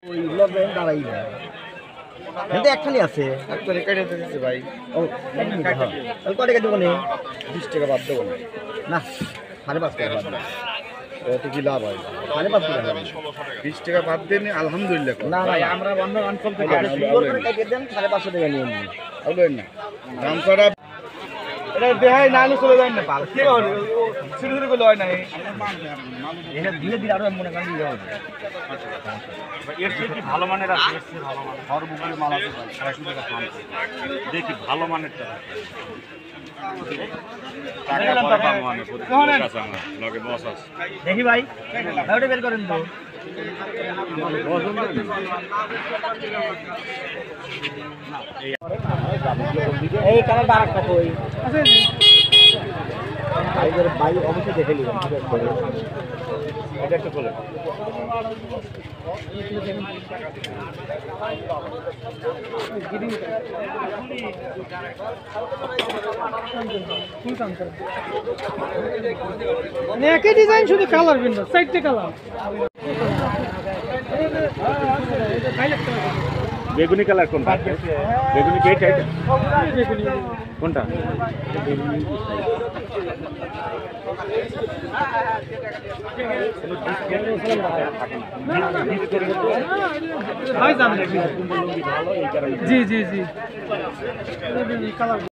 ওইগুলো ব্র্যান্ড দাঁড়াই না কিন্তু একখানি আছে একটা কেটে দিতেছে ভাই। ও তাহলে কত টাকা দেবো নে 20 টাকা বাদ দেবো না। না 5.5 টাকা বাদ দেবো কত কি লাভ হয়? 5.5 টাকা দেবো 20 টাকা বাদ দেন আলহামদুলিল্লাহ। না না আমরা বন্ধ আনফল থেকে আপনি সুন্দর করে কেটে দেন 5.5 টাকা নিয়ে নিন বলেন না দাম ছাড়া এটা দেখাই না আলু চলে যায় না পাল কি হবে শুরু শুরু করলে হয় না এটা ধীরে ধীরে আরো মনে করেন দিতে হবে এর চেয়ে কি ভালো মানের আছে? এর চেয়ে ভালো মানের সর্বগুলো মাল আছে ভাই, 250 টাকা দাম। দেখি ভালো মানেরটা টাকা পরে পাবো আমি, প্রতি কাছে আমার লগে বস আছে। দেখি ভাই ওটা বের করেন তো এই কালারটা আরেকটা কই বাইরের বাই অবশ্যই দেখে নিবেন এটা একটু খোলেন। একই ডিজাইন শুধু কালার ভিন্ন চারটে কালার বেগুনি কালার কোনটা? বেগুনি কি এটা? কোনটা? জি জি জি কালার